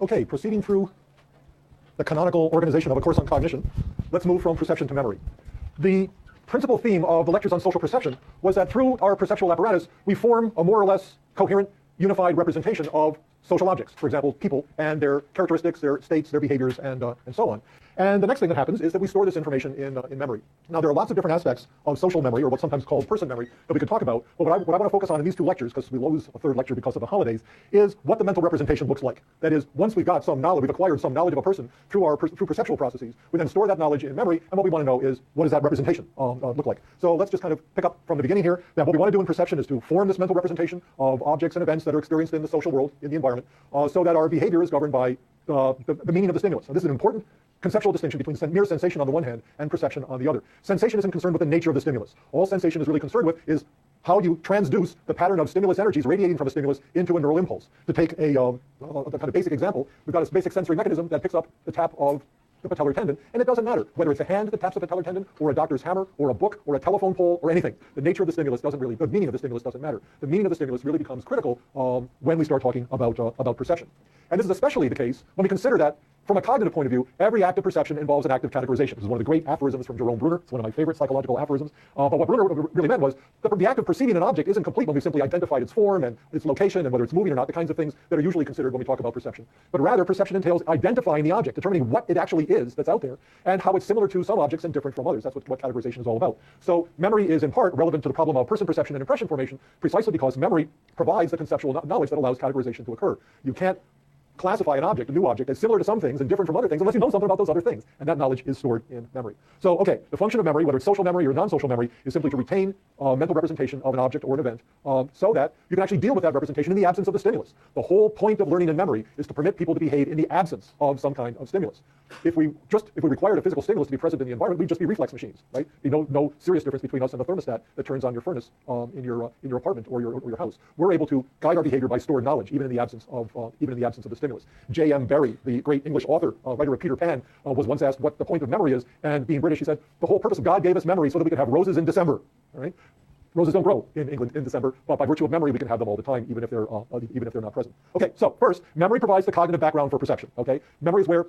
Okay, proceeding through the canonical organization of a course on cognition, let's move from perception to memory. The principal theme of the lectures on social perception was that through our perceptual apparatus, we form a more or less coherent, unified representation of social objects. For example, people and their characteristics, their states, their behaviors, and so on. And the next thing that happens is that we store this information in memory. Now, there are lots of different aspects of social memory, or what's sometimes called person memory, that we could talk about. But what I want to focus on in these two lectures, because we lose a third lecture because of the holidays, is what the mental representation looks like. That is, once we've got some knowledge, we've acquired some knowledge of a person through through perceptual processes, we then store that knowledge in memory, and what we want to know is, what does that representation look like? So let's just kind of pick up from the beginning here, that what we want to do in perception is to form this mental representation of objects and events that are experienced in the social world, in the environment, so that our behavior is governed by the meaning of the stimulus. Now, this is an important conceptual distinction between mere sensation on the one hand and perception on the other. Sensation isn't concerned with the nature of the stimulus. All sensation is really concerned with is how you transduce the pattern of stimulus energies radiating from a stimulus into a neural impulse. To take a kind of basic example, we've got a basic sensory mechanism that picks up the tap of the patellar tendon, and it doesn't matter whether it's a hand that taps the patellar tendon, or a doctor's hammer, or a book, or a telephone pole, or anything. The nature of the stimulus doesn't really, the meaning of the stimulus doesn't matter. The meaning of the stimulus really becomes critical when we start talking about perception. And this is especially the case when we consider that, from a cognitive point of view, every act of perception involves an act of categorization. This is one of the great aphorisms from Jerome Bruner. It's one of my favorite psychological aphorisms. But what Bruner really meant was that the act of perceiving an object isn't complete when we've simply identified its form and its location and whether it's moving or not, the kinds of things that are usually considered when we talk about perception. But rather, perception entails identifying the object, determining what it actually is that's out there, and how it's similar to some objects and different from others. That's what categorization is all about. So memory is in part relevant to the problem of person perception and impression formation, precisely because memory provides the conceptual knowledge that allows categorization to occur. You can't classify an object, a new object, as similar to some things and different from other things unless you know something about those other things, and that knowledge is stored in memory. So, okay, the function of memory, whether it's social memory or non-social memory, is simply to retain mental representation of an object or an event so that you can actually deal with that representation in the absence of the stimulus. The whole point of learning in memory is to permit people to behave in the absence of some kind of stimulus. If we required a physical stimulus to be present in the environment, we'd just be reflex machines, right? There'd be no serious difference between us and the thermostat that turns on your furnace in your apartment or your house. We're able to guide our behavior by stored knowledge, even in the absence of the stimulus. J.M. Barrie, the great English author, writer of Peter Pan, was once asked what the point of memory is, and being British, he said, the whole purpose of God gave us memory so that we could have roses in December. All right? Roses don't grow in England in December, but by virtue of memory, we can have them all the time, even if they're not present. Okay, so first, memory provides the cognitive background for perception. Okay, memory is where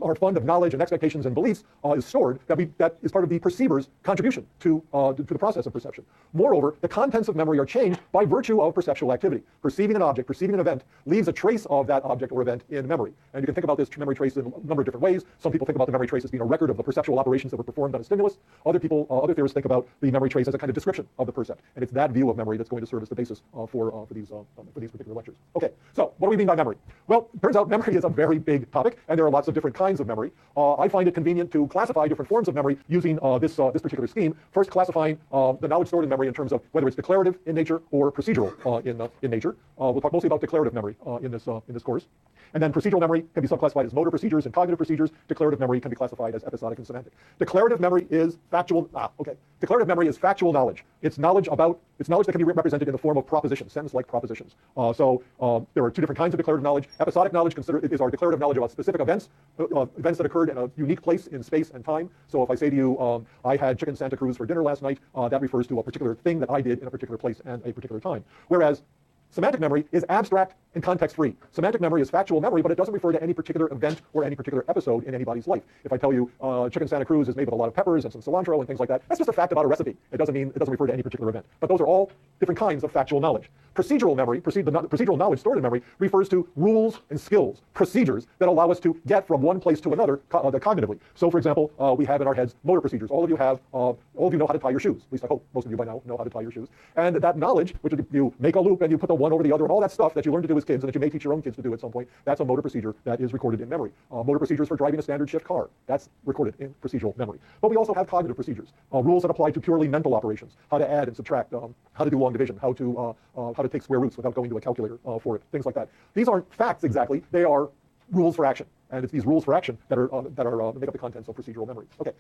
our fund of knowledge and expectations and beliefs is stored. That is part of the perceiver's contribution to the process of perception. Moreover, the contents of memory are changed by virtue of perceptual activity. Perceiving an object, perceiving an event, leaves a trace of that object or event in memory. And you can think about this memory trace in a number of different ways. Some people think about the memory trace as being a record of the perceptual operations that were performed on a stimulus. Other theorists think about the memory trace as a kind of description of the percept, and it's that view of memory that's going to serve as the basis for these particular lectures. Okay, so what do we mean by memory? Well, it turns out memory is a very big topic, and there are lots of different kinds of memory. I find it convenient to classify different forms of memory using this particular scheme. First, classifying the knowledge stored in memory in terms of whether it's declarative in nature or procedural in nature. We'll talk mostly about declarative memory in this course. And then procedural memory can be subclassified as motor procedures and cognitive procedures. Declarative memory can be classified as episodic and semantic. Declarative memory is factual. Declarative memory is factual knowledge. It's knowledge that can be represented in the form of propositions, sentence-like propositions. So there are two different kinds of declarative knowledge. Episodic knowledge is our declarative knowledge about specific events that occurred in a unique place in space and time. So if I say to you, I had chicken Santa Cruz for dinner last night, that refers to a particular thing that I did in a particular place and a particular time. Whereas semantic memory is abstract and context-free. Semantic memory is factual memory, but it doesn't refer to any particular event or any particular episode in anybody's life. If I tell you chicken Santa Cruz is made with a lot of peppers and some cilantro and things like that, that's just a fact about a recipe. It doesn't refer to any particular event. But those are all different kinds of factual knowledge. Procedural memory, procedural knowledge stored in memory, refers to rules and skills, procedures that allow us to get from one place to another cognitively. So, for example, we have in our heads motor procedures. All of you know how to tie your shoes. At least I hope most of you by now know how to tie your shoes. And that knowledge, which you make a loop and you put the one over the other and all that stuff that you learn to do as kids and that you may teach your own kids to do at some point, that's a motor procedure that is recorded in memory. Motor procedures for driving a standard shift car, that's recorded in procedural memory. But we also have cognitive procedures, rules that apply to purely mental operations, how to add and subtract, how to do long division, how to take square roots without going to a calculator for it, things like that. These aren't facts exactly, they are rules for action. And it's these rules for action that make up the contents of procedural memory. Okay.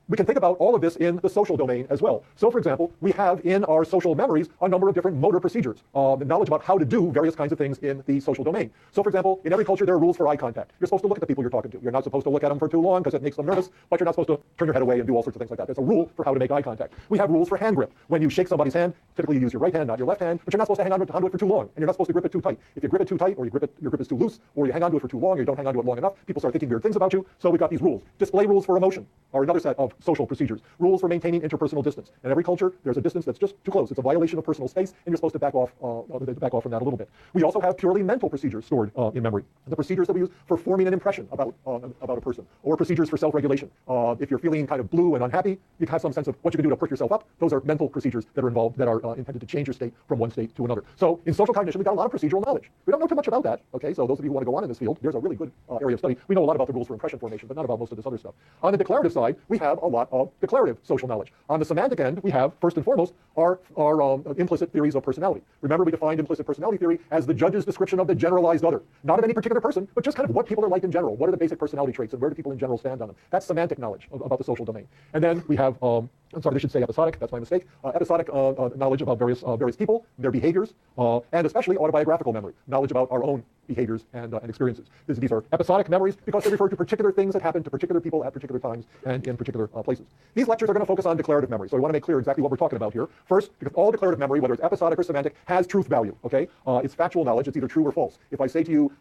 We can think about all of this in the social domain as well. So, for example, we have in our social memories a number of different motor procedures, knowledge about how to do various kinds of things in the social domain. So, for example, in every culture there are rules for eye contact. You're supposed to look at the people you're talking to. You're not supposed to look at them for too long because it makes them nervous, but you're not supposed to turn your head away and do all sorts of things like that. There's a rule for how to make eye contact. We have rules for hand grip. When you shake somebody's hand, typically you use your right hand, not your left hand, but you're not supposed to hang on to it for too long, and you're not supposed to grip it too tight. If you grip it too tight, or your grip is too loose, or you hang on to it for too long, or you don't hang on to it long enough, people start thinking weird things about you. So we've got these rules. Display rules for emotion are another set of social procedures. Rules for maintaining interpersonal distance. In every culture, there's a distance that's just too close. It's a violation of personal space, and you're supposed to back off from that a little bit. We also have purely mental procedures stored in memory. The procedures that we use for forming an impression about a person, or procedures for self-regulation. If you're feeling kind of blue and unhappy, you have some sense of what you can do to perk yourself up. Those are mental procedures that are involved, that are intended to change your state from one state to another. So in social cognition, we've got a lot of procedural knowledge. We don't know too much about that. Okay, so those of you who want to go on in this field, there's a really good area of study. We know a lot about the rules for impression formation, but not about most of this other stuff. On the declarative side, we have a lot of declarative social knowledge. On the semantic end, we have, first and foremost, our implicit theories of personality. Remember, we defined implicit personality theory as the judge's description of the generalized other. Not of any particular person, but just kind of what people are like in general. What are the basic personality traits, and where do people in general stand on them? That's semantic knowledge about the social domain. And then we have, I'm sorry, they should say episodic, that's my mistake. Episodic knowledge about various people, their behaviors, and especially autobiographical memory, knowledge about our own behaviors and experiences. These are episodic memories because they refer to particular things that happen to particular people at particular times and in particular places. These lectures are going to focus on declarative memory, so we want to make clear exactly what we're talking about here. First, because all declarative memory, whether it's episodic or semantic, has truth value, okay? It's factual knowledge. It's either true or false. If I say to you,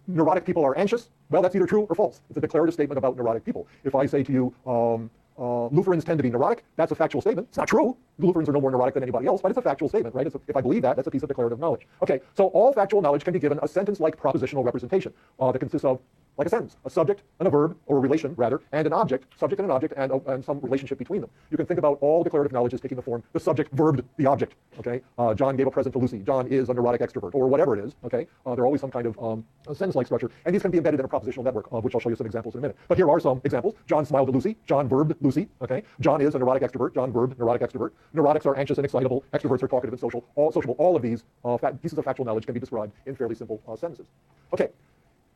neurotic people are anxious, well, that's either true or false. It's a declarative statement about neurotic people. If I say to you, Lutherans tend to be neurotic, that's a factual statement. It's not true. Lutherans are no more neurotic than anybody else, but it's a factual statement, right? If I believe that, that's a piece of declarative knowledge. Okay, so all factual knowledge can be given a sentence-like propositional representation that consists of, like a sentence, a subject and a verb, or a relation, rather, and an object, subject and an object, and some relationship between them. You can think about all declarative knowledge as taking the form, the subject verbed the object, okay? John gave a present to Lucy. John is a neurotic extrovert, or whatever it is, okay? There are always some kind of sentence-like structure, and these can be embedded in a propositional network, of which I'll show you some examples in a minute. But here are some examples. John smiled at Lucy. John verbed Lucy, okay? John is a neurotic extrovert. John verbed neurotic extrovert. Neurotics are anxious and excitable. Extroverts are talkative and sociable. All of these pieces of factual knowledge can be described in fairly simple sentences. Okay.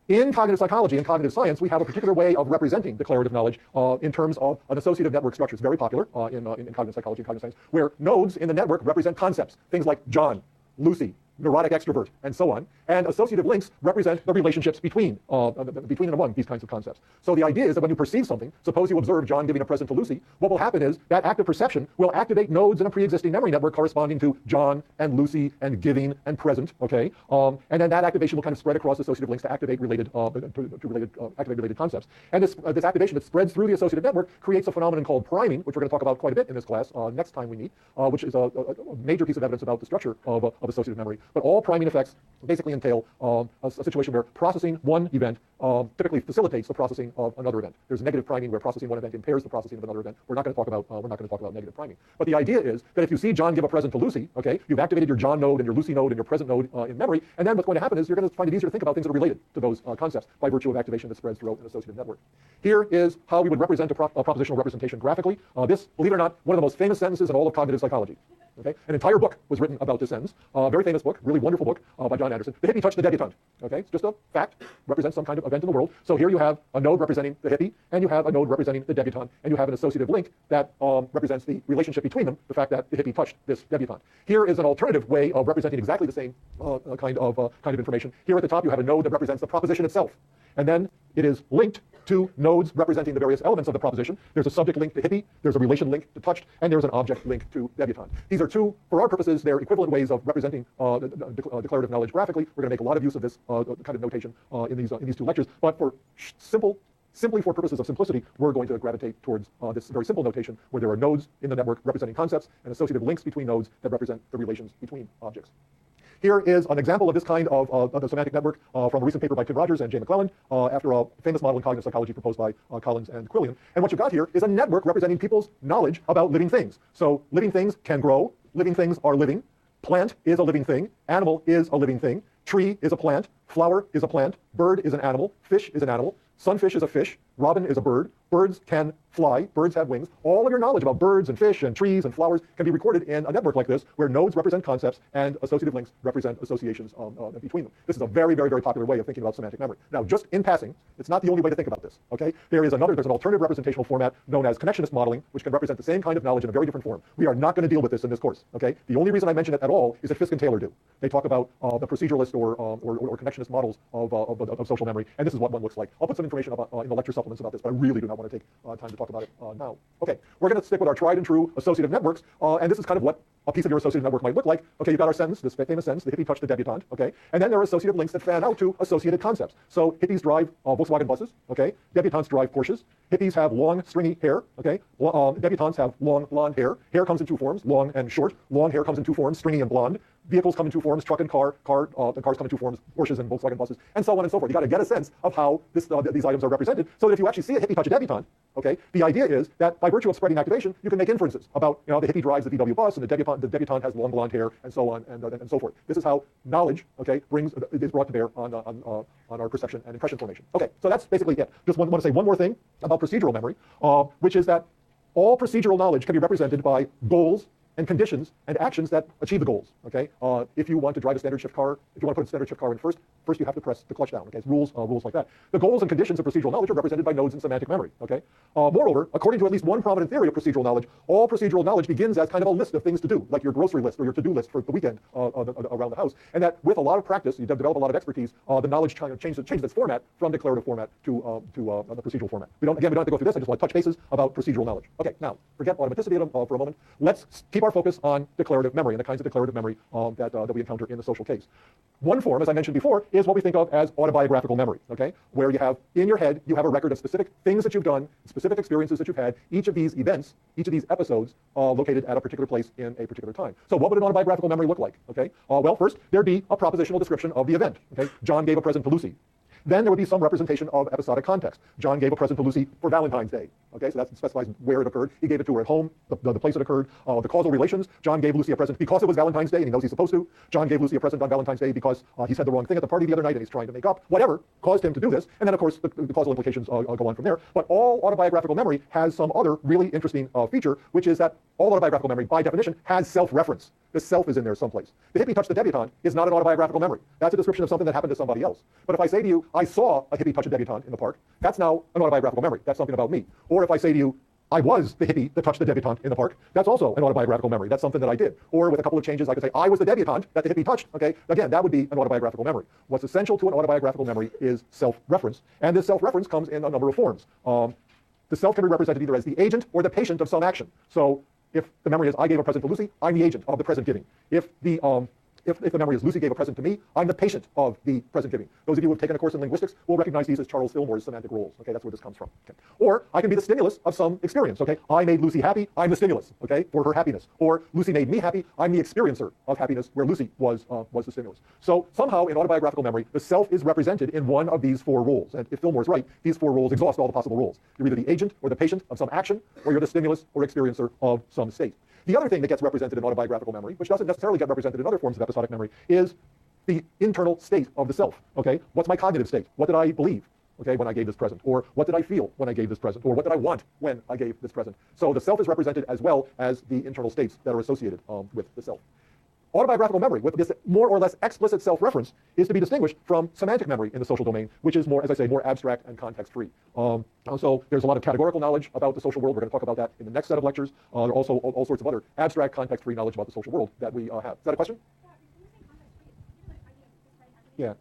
In cognitive psychology and cognitive science, we have a particular way of representing declarative knowledge in terms of an associative network structure. It's very popular in cognitive psychology and cognitive science, where nodes in the network represent concepts, things like John, Lucy, neurotic extrovert, and so on. And associative links represent the relationships between and among these kinds of concepts. So the idea is that when you perceive something, suppose you observe John giving a present to Lucy, what will happen is that active perception will activate nodes in a pre-existing memory network corresponding to John and Lucy and giving and present, okay? And then that activation will kind of spread across associative links to activate related concepts. And this activation that spreads through the associative network creates a phenomenon called priming, which we're going to talk about quite a bit in this class next time we meet, which is a major piece of evidence about the structure of associative memory. But all priming effects basically entail a situation where processing one event typically facilitates the processing of another event. There's negative priming where processing one event impairs the processing of another event. We're not going to talk about negative priming. But the idea is that if you see John give a present to Lucy, okay, you've activated your John node and your Lucy node and your present node in memory, and then what's going to happen is you're going to find it easier to think about things that are related to those concepts by virtue of activation that spreads throughout an associative network. Here is how we would represent a propositional representation graphically. This, believe it or not, one of the most famous sentences in all of cognitive psychology. Okay? An entire book was written about this sentence. Very famous book, really wonderful book by John Anderson. The hippie touched the debutante. Okay? It's just a fact, represents some kind of event in the world. So here you have a node representing the hippie, and you have a node representing the debutante, and you have an associative link that represents the relationship between them, the fact that the hippie touched this debutante. Here is an alternative way of representing exactly the same kind of information. Here at the top you have a node that represents the proposition itself. And then it is linked to nodes representing the various elements of the proposition. There's a subject link to hippie, there's a relation link to touched, and there's an object link to debutante. These are two, for our purposes, they're equivalent ways of representing declarative knowledge graphically. We're going to make a lot of use of this kind of notation in these two lectures, but for simply for purposes of simplicity, we're going to gravitate towards this very simple notation where there are nodes in the network representing concepts and associative links between nodes that represent the relations between objects. Here is an example of this kind of the semantic network from a recent paper by Tim Rogers and Jay McClellan after a famous model in cognitive psychology proposed by Collins and Quillian. And what you've got here is a network representing people's knowledge about living things. So living things can grow, living things are living, plant is a living thing, animal is a living thing, tree is a plant, flower is a plant, bird is an animal, fish is an animal, sunfish is a fish, Robin is a bird. Birds can fly. Birds have wings. All of your knowledge about birds and fish and trees and flowers can be recorded in a network like this, where nodes represent concepts and associative links represent associations between them. This is a very, very, very popular way of thinking about semantic memory. Now, just in passing, it's not the only way to think about this, okay? There's an alternative representational format known as connectionist modeling, which can represent the same kind of knowledge in a very different form. We are not going to deal with this in this course, okay? The only reason I mention it at all is that Fisk and Taylor do. They talk about the proceduralist or connectionist models of social memory, and this is what one looks like. I'll put some information about, in the lecture supplements about this, but I really do not want to take time to talk about it now. Okay, we're going to stick with our tried and true associative networks, and this is kind of what a piece of your associative network might look like. Okay, you've got our sentence, this famous sentence, the hippie touched the debutante, okay? And then there are associative links that fan out to associated concepts. So hippies drive Volkswagen buses, okay? Debutantes drive Porsches. Hippies have long, stringy hair, okay? Debutantes have long, blonde hair. Hair comes in two forms, long and short. Long hair comes in two forms, stringy and blonde. Vehicles come in two forms, truck and car. And cars come in two forms, Porsches and Volkswagen buses, and so on and so forth. You got to get a sense of how these items are represented, so that if you actually see a hippie touch a debutante, okay, the idea is that by virtue of spreading activation, you can make inferences about, the hippie drives the VW bus, and the debutante has long blonde hair, and so on and so forth. This is how knowledge, okay, is brought to bear on our perception and impression formation. Okay, so that's basically it. Just want to say one more thing about procedural memory, which is that all procedural knowledge can be represented by goals and conditions and actions that achieve the goals, okay? If you want to drive a standard shift car, if you want to put a standard shift car in first you have to press the clutch down, okay? It's rules like that. The goals and conditions of procedural knowledge are represented by nodes in semantic memory, okay? Moreover, according to at least one prominent theory of procedural knowledge, all procedural knowledge begins as kind of a list of things to do, like your grocery list or your to-do list for the weekend around the house, and that with a lot of practice, you develop a lot of expertise, the knowledge kind of changes its format from declarative format to the procedural format. We don't have to go through this, I just want to touch bases about procedural knowledge. Okay, now, forget automaticity for a moment. Let's keep our focus on declarative memory and the kinds of declarative memory that we encounter in the social case. One form, as I mentioned before, is what we think of as autobiographical memory, okay? Where you have, in your head, you have a record of specific things that you've done, specific experiences that you've had, each of these events, each of these episodes located at a particular place in a particular time. So what would an autobiographical memory look like, okay? Well, first, there'd be a propositional description of the event, okay? John gave a present to Lucy. Then there would be some representation of episodic context. John gave a present to Lucy for Valentine's Day. Okay, so that specifies where it occurred. He gave it to her at home, the place it occurred. The causal relations, John gave Lucy a present because it was Valentine's Day and he knows he's supposed to. John gave Lucy a present on Valentine's Day because he said the wrong thing at the party the other night and he's trying to make up. Whatever caused him to do this. And then, of course, the causal implications go on from there. But all autobiographical memory has some other really interesting feature, which is that all autobiographical memory, by definition, has self-reference. The self is in there someplace. The hippie touched the debutante is not an autobiographical memory. That's a description of something that happened to somebody else. But if I say to you, I saw a hippie touch a debutante in the park, that's now an autobiographical memory. That's something about me. Or if I say to you, I was the hippie that touched the debutante in the park, that's also an autobiographical memory. That's something that I did. Or with a couple of changes, I could say, I was the debutante that the hippie touched, okay? Again, that would be an autobiographical memory. What's essential to an autobiographical memory is self-reference. And this self-reference comes in a number of forms. The self can be represented either as the agent or the patient of some action. So if the memory is I gave a present to Lucy, I'm the agent of the present giving. If the memory is Lucy gave a present to me, I'm the patient of the present giving. Those of you who have taken a course in linguistics will recognize these as Charles Fillmore's semantic roles. Okay, that's where this comes from. Okay. Or I can be the stimulus of some experience. Okay, I made Lucy happy, I'm the stimulus. Okay, for her happiness. Or Lucy made me happy, I'm the experiencer of happiness, where Lucy was the stimulus. So somehow in autobiographical memory, the self is represented in one of these four roles. And if Fillmore's right, these four roles exhaust all the possible roles. You're either the agent or the patient of some action, or you're the stimulus or experiencer of some state. The other thing that gets represented in autobiographical memory, which doesn't necessarily get represented in other forms of episodic memory, is the internal state of the self, okay? What's my cognitive state? What did I believe, okay, when I gave this present? Or what did I feel when I gave this present? Or what did I want when I gave this present? So the self is represented as well as the internal states that are associated with the self. Autobiographical memory, with this more or less explicit self-reference, is to be distinguished from semantic memory in the social domain, which is more, as I say, more abstract and context-free. So there's a lot of categorical knowledge about the social world. We're going to talk about that in the next set of lectures. There are also all sorts of other abstract, context-free knowledge about the social world that we have. Is that a question? Yeah.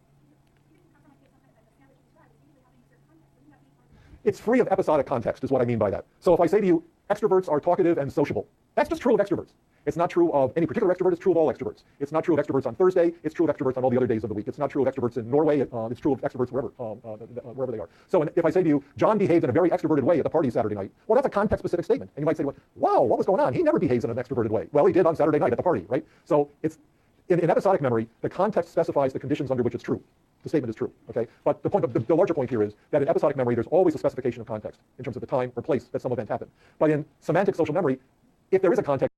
It's free of episodic context, is what I mean by that. So if I say to you, extroverts are talkative and sociable, that's just true of extroverts. It's not true of any particular extrovert, it's true of all extroverts. It's not true of extroverts on Thursday, it's true of extroverts on all the other days of the week. It's not true of extroverts in Norway, it's true of extroverts wherever they are. So if I say to you, John behaved in a very extroverted way at the party Saturday night, well, that's a context-specific statement. And you might say, wow, what was going on? He never behaves in an extroverted way. Well, he did on Saturday night at the party, right? So it's in episodic memory, the context specifies the conditions under which it's true. The statement is true, okay? But the larger point here is that in episodic memory, there's always a specification of context in terms of the time or place that some event happened. But in semantic social memory, if there is a context,